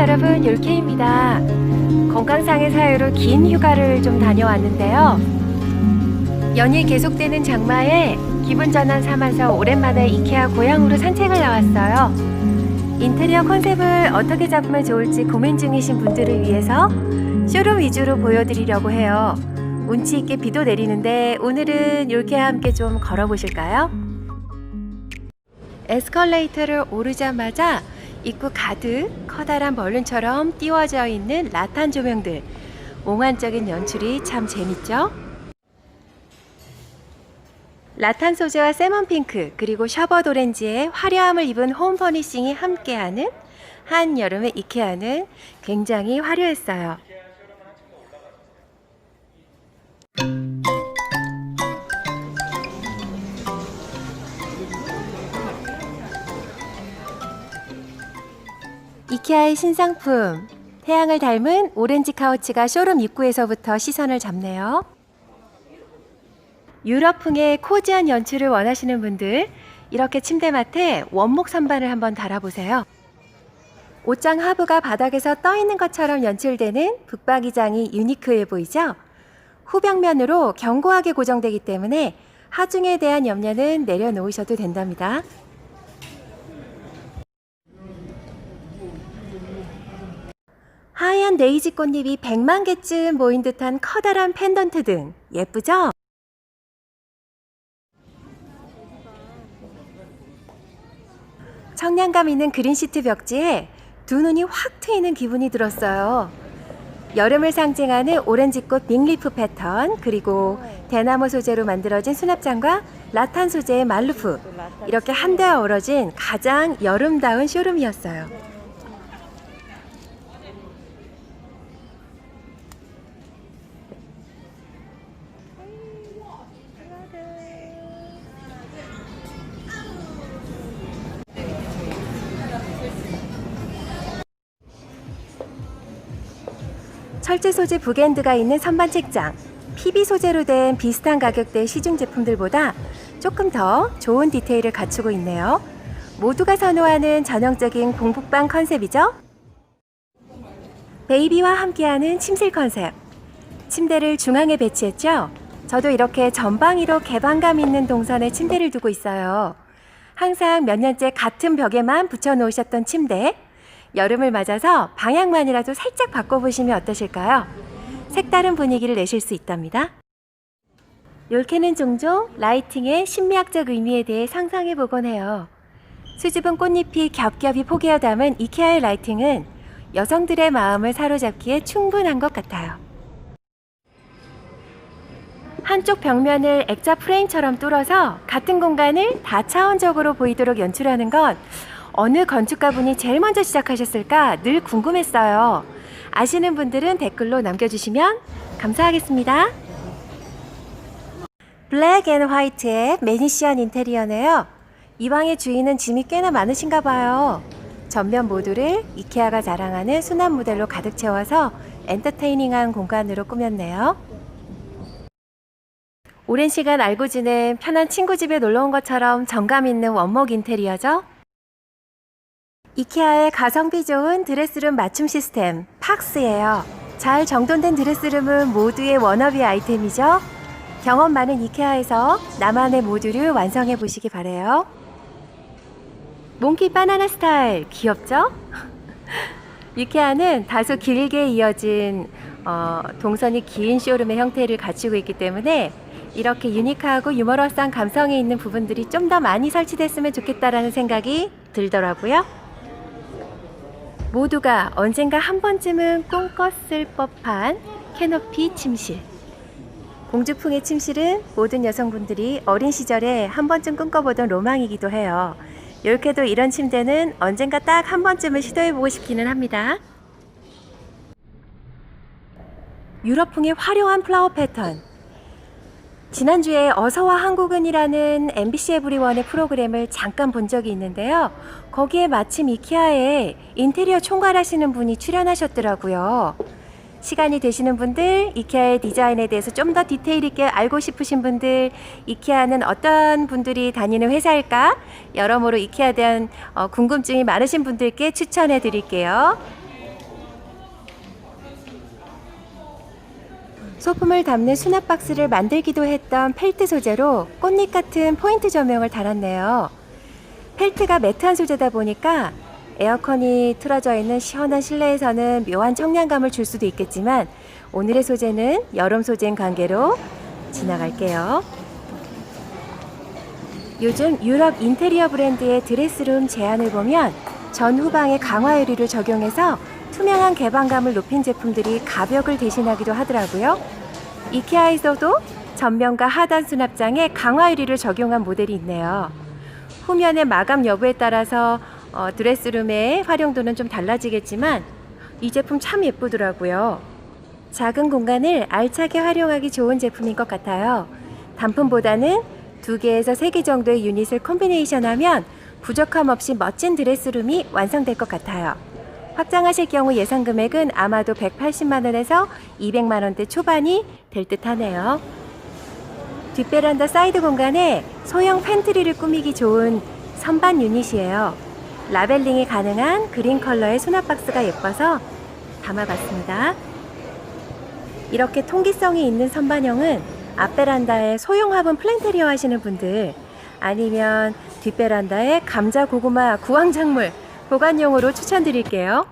여러분, 율케입니다. 건강상의 사유로 긴 휴가를 좀 다녀왔는데요. 연일 계속되는 장마에 기분 전환 삼아서 오랜만에 이케아 고향으로 산책을 나왔어요. 인테리어 컨셉을 어떻게 잡으면 좋을지 고민 중이신 분들을 위해서 쇼룸 위주로 보여드리려고 해요. 운치 있게 비도 내리는데 오늘은 율케와 함께 좀 걸어보실까요? 에스컬레이터를 오르자마자 입구 가득 커다란 벌룬처럼 띄워져 있는 라탄 조명들, 몽환적인 연출이 참 재밌죠? 라탄 소재와 세먼 핑크 그리고 셔벗 오렌지의 화려함을 입은 홈 퍼니싱이 함께하는 한여름의 이케아는 굉장히 화려했어요. 이케아의 신상품, 태양을 닮은 오렌지 카우치가 쇼룸 입구에서부터 시선을 잡네요. 유럽풍의 코지한 연출을 원하시는 분들, 이렇게 침대맡에 원목 선반을 한번 달아보세요. 옷장 하부가 바닥에서 떠있는 것처럼 연출되는 붙박이장이 유니크해 보이죠? 후벽면으로 견고하게 고정되기 때문에 하중에 대한 염려는 내려놓으셔도 된답니다. 하얀 네이지 꽃잎이 100만 개쯤 모인 듯한 커다란 펜던트 등 예쁘죠? 청량감 있는 그린 시트 벽지에 두 눈이 확 트이는 기분이 들었어요. 여름을 상징하는 오렌지꽃 빅리프 패턴, 그리고 대나무 소재로 만들어진 수납장과 라탄 소재의 말루프, 이렇게 한데 어우러진 가장 여름다운 쇼룸이었어요. 철제 소재 북엔드가 있는 선반 책장, PB 소재로 된 비슷한 가격대의 시중 제품들보다 조금 더 좋은 디테일을 갖추고 있네요. 모두가 선호하는 전형적인 공북방 컨셉이죠? 베이비와 함께하는 침실 컨셉. 침대를 중앙에 배치했죠? 저도 이렇게 전방위로 개방감 있는 동선에 침대를 두고 있어요. 항상 몇 년째 같은 벽에만 붙여놓으셨던 침대, 여름을 맞아서 방향만이라도 살짝 바꿔보시면 어떠실까요? 색다른 분위기를 내실 수 있답니다. 율케는 종종 라이팅의 심리학적 의미에 대해 상상해보곤 해요. 수줍은 꽃잎이 겹겹이 포개어 담은 이케아의 라이팅은 여성들의 마음을 사로잡기에 충분한 것 같아요. 한쪽 벽면을 액자 프레임처럼 뚫어서 같은 공간을 다차원적으로 보이도록 연출하는 건 어느 건축가분이 제일 먼저 시작하셨을까 늘 궁금했어요. 아시는 분들은 댓글로 남겨주시면 감사하겠습니다. 블랙 앤 화이트의 매니시한 인테리어네요. 이 방의 주인은 짐이 꽤나 많으신가 봐요. 전면 모두를 이케아가 자랑하는 수납 모델로 가득 채워서 엔터테이닝한 공간으로 꾸몄네요. 오랜 시간 알고 지낸 편한 친구 집에 놀러 온 것처럼 정감 있는 원목 인테리어죠. 이케아의 가성비 좋은 드레스룸 맞춤 시스템 팍스예요. 잘 정돈된 드레스룸은 모두의 워너비 아이템이죠. 경험 많은 이케아에서 나만의 모듈을 완성해 보시기 바래요. 몽키 바나나 스타일 귀엽죠? 이케아는 다소 길게 이어진 동선이 긴 쇼룸의 형태를 갖추고 있기 때문에 이렇게 유니크하고 유머러스한 감성이 있는 부분들이 좀 더 많이 설치됐으면 좋겠다라는 생각이 들더라고요. 모두가 언젠가 한 번쯤은 꿈꿨을 법한 캐노피 침실. 공주풍의 침실은 모든 여성분들이 어린 시절에 한 번쯤 꿈꿔보던 로망이기도 해요. 율케도 이런 침대는 언젠가 딱 한 번쯤은 시도해보고 싶기는 합니다. 유럽풍의 화려한 플라워 패턴. 지난주에 어서와 한국은이라는 MBC 에브리원의 프로그램을 잠깐 본 적이 있는데요. 거기에 마침 이케아에 인테리어 총괄하시는 분이 출연하셨더라고요. 시간이 되시는 분들, 이케아의 디자인에 대해서 좀 더 디테일 있게 알고 싶으신 분들, 이케아는 어떤 분들이 다니는 회사일까? 여러모로 이케아에 대한 궁금증이 많으신 분들께 추천해 드릴게요. 소품을 담는 수납 박스를 만들기도 했던 펠트 소재로 꽃잎 같은 포인트 조명을 달았네요. 펠트가 매트한 소재다 보니까 에어컨이 틀어져 있는 시원한 실내에서는 묘한 청량감을 줄 수도 있겠지만 오늘의 소재는 여름 소재인 관계로 지나갈게요. 요즘 유럽 인테리어 브랜드의 드레스룸 제안을 보면 전 후방에 강화 유리를 적용해서 투명한 개방감을 높인 제품들이 가벽을 대신하기도 하더라고요. 이케아에서도 전면과 하단 수납장에 강화 유리를 적용한 모델이 있네요. 후면의 마감 여부에 따라서 드레스룸의 활용도는 좀 달라지겠지만 이 제품 참 예쁘더라고요. 작은 공간을 알차게 활용하기 좋은 제품인 것 같아요. 단품보다는 2개에서 3개 정도의 유닛을 콤비네이션하면 부족함 없이 멋진 드레스룸이 완성될 것 같아요. 확장하실 경우 예상 금액은 아마도 180만원에서 200만원대 초반이 될 듯 하네요. 뒷베란다 사이드 공간에 소형 팬트리를 꾸미기 좋은 선반 유닛이에요. 라벨링이 가능한 그린 컬러의 수납 박스가 예뻐서 담아봤습니다. 이렇게 통기성이 있는 선반형은 앞베란다에 소형 화분 플랜테리어 하시는 분들, 아니면 뒷베란다에 감자, 고구마, 구황작물 보관용으로 추천드릴게요.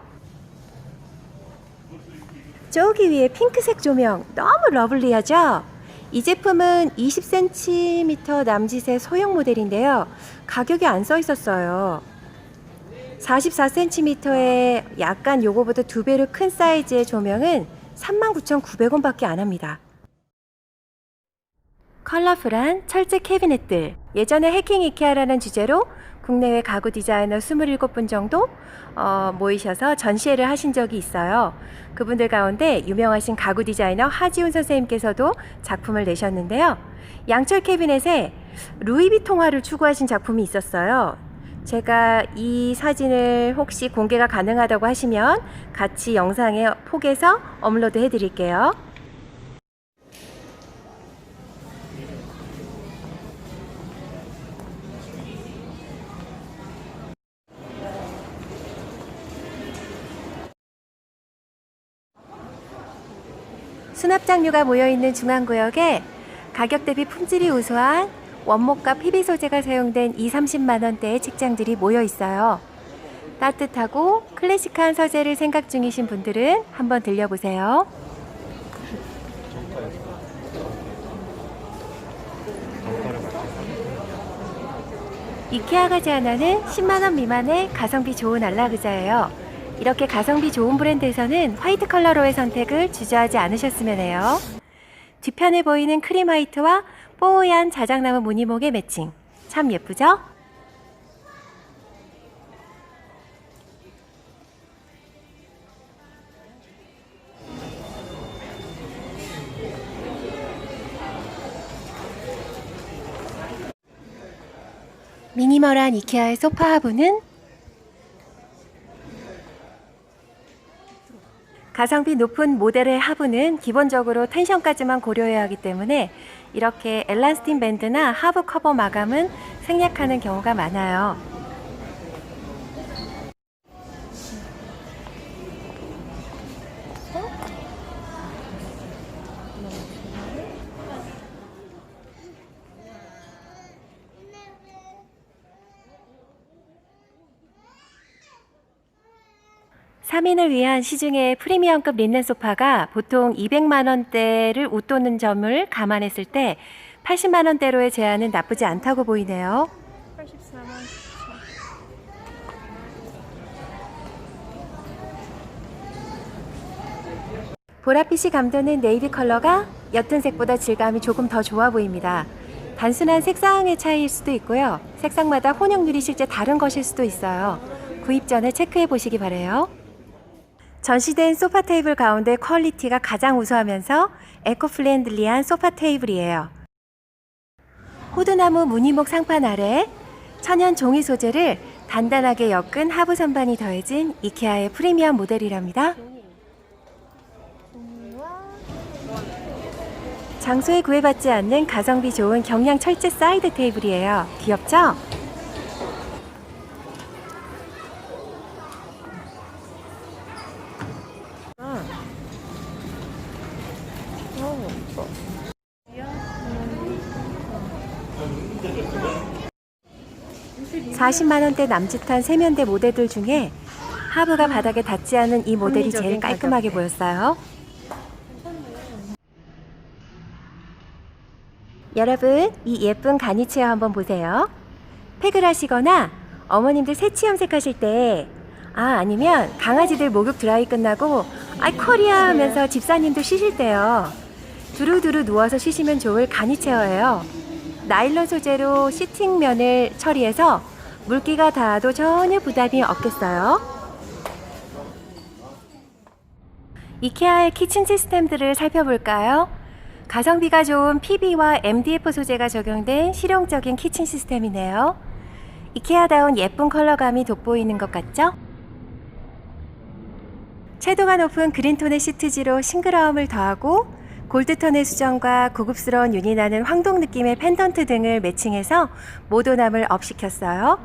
저기 위에 핑크색 조명 너무 러블리하죠? 이 제품은 20cm 남짓의 소형 모델인데요. 가격이 안 써 있었어요. 44cm의 약간 요거보다 2배로 큰 사이즈의 조명은 39,900원 밖에 안 합니다. 컬러풀한 철제 캐비넷들. 예전에 해킹 이케아라는 주제로 국내외 가구 디자이너 27분 정도 모이셔서 전시회를 하신 적이 있어요. 그분들 가운데 유명하신 가구 디자이너 하지훈 선생님께서도 작품을 내셨는데요. 양철 캐비넷에 루이비통화를 추구하신 작품이 있었어요. 제가 이 사진을 혹시 공개가 가능하다고 하시면 같이 영상에 폭에서 업로드 해드릴게요. 수납 장류가 모여있는 중앙구역에 가격 대비 품질이 우수한 원목과 PB 소재가 사용된 20-30만원대의 책장들이 모여있어요. 따뜻하고 클래식한 서재를 생각 중이신 분들은 한번 들려보세요. 이케아가 제안하는 10만원 미만의 가성비 좋은 안락의자예요. 이렇게 가성비 좋은 브랜드에서는 화이트 컬러로의 선택을 주저하지 않으셨으면 해요. 뒤편에 보이는 크림 화이트와 뽀얀 자작나무 무늬목의 매칭. 참 예쁘죠? 미니멀한 이케아의 소파 하부는 가성비 높은 모델의 하부는 기본적으로 텐션까지만 고려해야 하기 때문에 이렇게 엘라스틴 밴드나 하부 커버 마감은 생략하는 경우가 많아요. (3인을) 위한 시중의 프리미엄급 린넨 소파가 보통 200만원대를 웃도는 점을 감안했을 때 80만원대로의 제안은 나쁘지 않다고 보이네요. 84만. 보랏빛이 감도는 네이비 컬러가 옅은 색보다 질감이 조금 더 좋아 보입니다. 단순한 색상의 차이일 수도 있고요. 색상마다 혼용률이 실제 다른 것일 수도 있어요. 구입 전에 체크해 보시기 바래요. 전시된 소파 테이블 가운데 퀄리티가 가장 우수하면서 에코플렌들리한 소파 테이블이에요. 호두나무 무늬목 상판 아래 천연 종이 소재를 단단하게 엮은 하부 선반이 더해진 이케아의 프리미엄 모델이랍니다. 장소에 구애받지 않는 가성비 좋은 경량 철제 사이드 테이블이에요. 귀엽죠? 40만 원대 남짓한 세면대 모델들 중에 하부가 바닥에 닿지 않은 이 모델이 제일 깔끔하게 보였어요. 여러분, 이 예쁜 가니 체어 한번 보세요. 팩을 하시거나 어머님들 새치 염색하실 때, 아니면 강아지들 목욕 드라이 끝나고 아이 코리아 하면서 집사님도 쉬실 때요. 두루두루 누워서 쉬시면 좋을 가니 체어예요. 나일론 소재로 시팅면을 처리해서 물기가 닿아도 전혀 부담이 없겠어요. 이케아의 키친 시스템들을 살펴볼까요? 가성비가 좋은 PB와 MDF 소재가 적용된 실용적인 키친 시스템이네요. 이케아다운 예쁜 컬러감이 돋보이는 것 같죠? 채도가 높은 그린톤의 시트지로 싱그러움을 더하고 골드톤의 수정과 고급스러운 윤이 나는 황동 느낌의 펜던트 등을 매칭해서 모던함을 업시켰어요.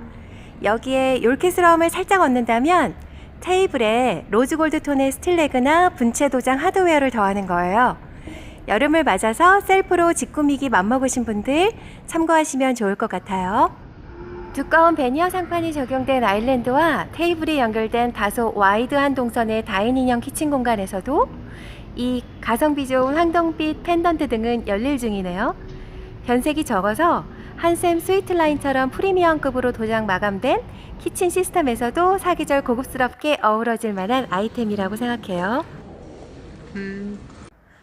여기에 욜키스러움을 살짝 얻는다면 테이블에 로즈골드 톤의 스틸레그나 분체 도장 하드웨어를 더하는 거예요. 여름을 맞아서 셀프로 집 꾸미기 맘먹으신 분들 참고하시면 좋을 것 같아요. 두꺼운 베니어 상판이 적용된 아일랜드와 테이블이 연결된 다소 와이드한 동선의 다이닝형 키친 공간에서도 이 가성비 좋은 황동빛 펜던트 등은 열릴 중이네요. 변색이 적어서 한샘 스위트라인처럼 프리미엄급으로 도장 마감된 키친 시스템에서도 사계절 고급스럽게 어우러질 만한 아이템이라고 생각해요.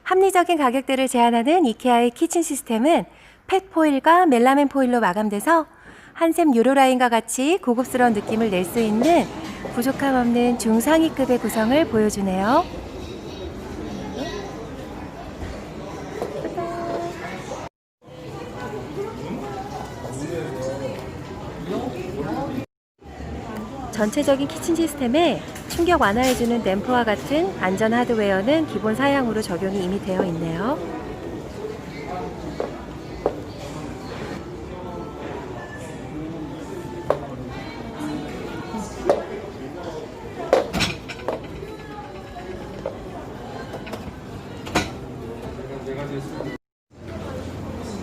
합리적인 가격대를 제한하는 이케아의 키친 시스템은 팩 포일과 멜라멘 포일로 마감돼서 한샘 유로라인과 같이 고급스러운 느낌을 낼 수 있는 부족함 없는 중상위급의 구성을 보여주네요. 전체적인 키친 시스템에 충격 완화해주는 댐퍼와 같은 안전 하드웨어는 기본 사양으로 적용이 이미 되어 있네요.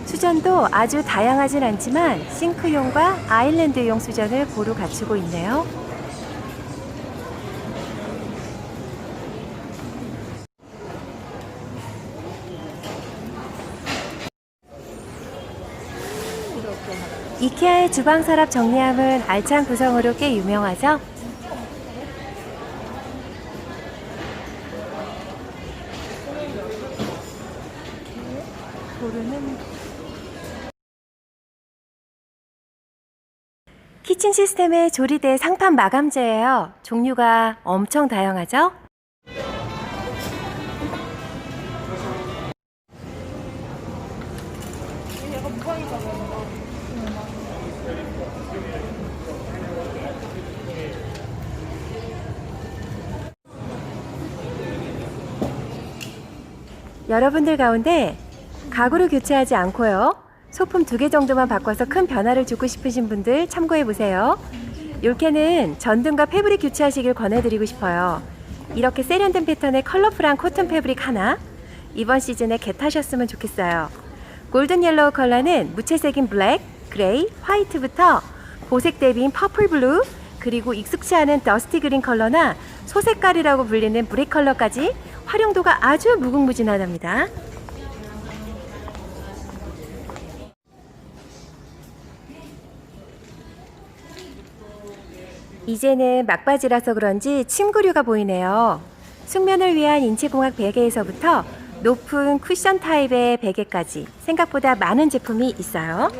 수전도 아주 다양하진 않지만 싱크용과 아일랜드용 수전을 고루 갖추고 있네요. 이케아의 주방 서랍 정리함은 알찬 구성으로 꽤 유명하죠? 키친 시스템의 조리대 상판 마감재예요. 종류가 엄청 다양하죠? 여러분들 가운데 가구를 교체하지 않고요, 소품 2개 정도만 바꿔서 큰 변화를 주고 싶으신 분들 참고해보세요. 욜케는 전등과 패브릭 교체하시길 권해드리고 싶어요. 이렇게 세련된 패턴의 컬러풀한 코튼 패브릭 하나, 이번 시즌에 겟하셨으면 좋겠어요. 골든 옐로우 컬러는 무채색인 블랙, 그레이, 화이트부터 보색 대비인 퍼플 블루, 그리고 익숙치 않은 더스티 그린 컬러나 소색깔이라고 불리는 브릭 컬러까지 활용도가 아주 무궁무진하답니다. 이제는 막바지라서 그런지 침구류가 보이네요. 숙면을 위한 인체공학 베개에서부터 높은 쿠션 타입의 베개까지 생각보다 많은 제품이 있어요.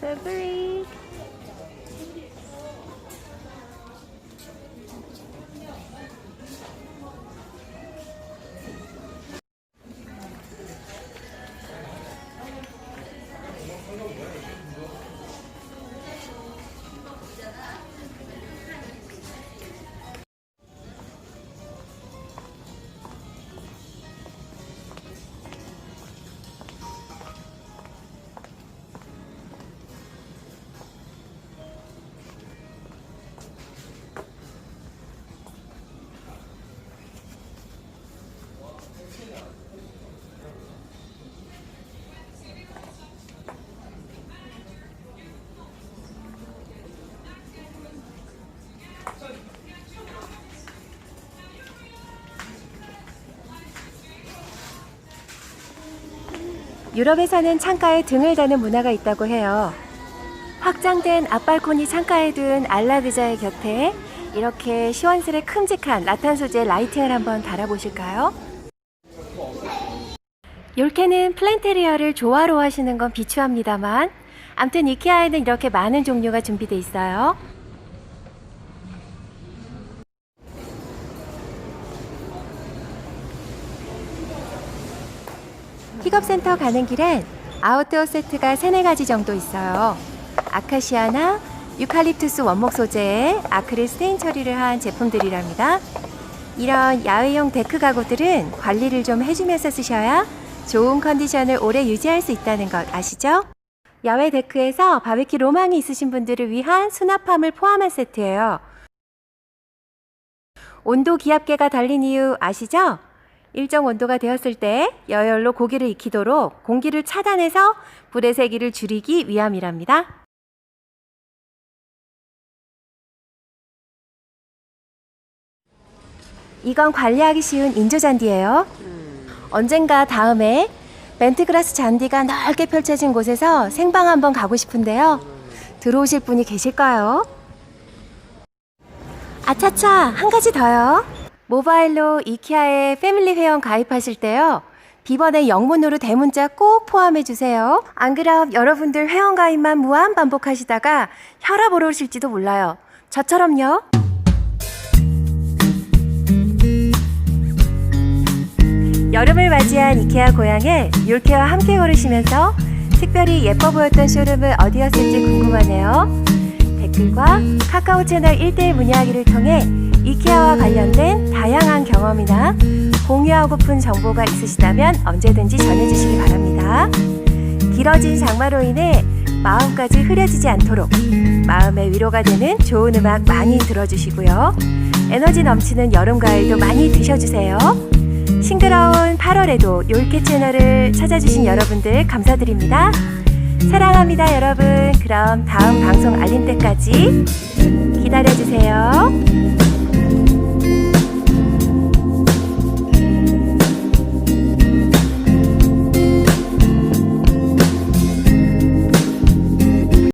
Fabric. 유럽에서는 창가에 등을 다는 문화가 있다고 해요. 확장된 앞발코니 창가에 둔 알라그자의 곁에 이렇게 시원스레 큼직한 라탄 소재 라이팅을 한번 달아보실까요? 욜케는 플랜테리어를 조화로 하시는 건 비추합니다만 암튼 이케아에는 이렇게 많은 종류가 준비되어 있어요. 픽업센터 가는 길엔 아웃도어 세트가 3-4가지 정도 있어요. 아카시아나 유칼립투스 원목 소재의 아크릴 스테인 처리를 한 제품들이랍니다. 이런 야외용 데크 가구들은 관리를 좀 해주면서 쓰셔야 좋은 컨디션을 오래 유지할 수 있다는 것 아시죠? 야외 데크에서 바베큐 로망이 있으신 분들을 위한 수납함을 포함한 세트예요. 온도 기압계가 달린 이유 아시죠? 일정 온도가 되었을 때 여열로 고기를 익히도록 공기를 차단해서 불의 세기를 줄이기 위함이랍니다. 이건 관리하기 쉬운 인조 잔디예요. 언젠가 다음에 벤트그라스 잔디가 넓게 펼쳐진 곳에서 생방 한번 가고 싶은데요. 들어오실 분이 계실까요? 아차차, 한 가지 더요. 모바일로 이케아에 패밀리 회원 가입하실 때요. 비번에 영문으로 대문자 꼭 포함해주세요. 안 그럼 여러분들 회원 가입만 무한 반복하시다가 혈압 오르실지도 몰라요. 저처럼요. 여름을 맞이한 이케아 고향에 욜케와 함께 걸으시면서 특별히 예뻐 보였던 쇼룸은 어디였을지 궁금하네요. 댓글과 카카오 채널 1대1 문의하기를 통해 이케아와 관련된 다양한 경험이나 공유하고픈 정보가 있으시다면 언제든지 전해주시기 바랍니다. 길어진 장마로 인해 마음까지 흐려지지 않도록 마음의 위로가 되는 좋은 음악 많이 들어주시고요. 에너지 넘치는 여름 과일도 많이 드셔주세요. 싱그러운 8월에도 욜케 채널을 찾아주신 여러분들 감사드립니다. 사랑합니다 여러분. 그럼 다음 방송 알림 때까지 기다려주세요.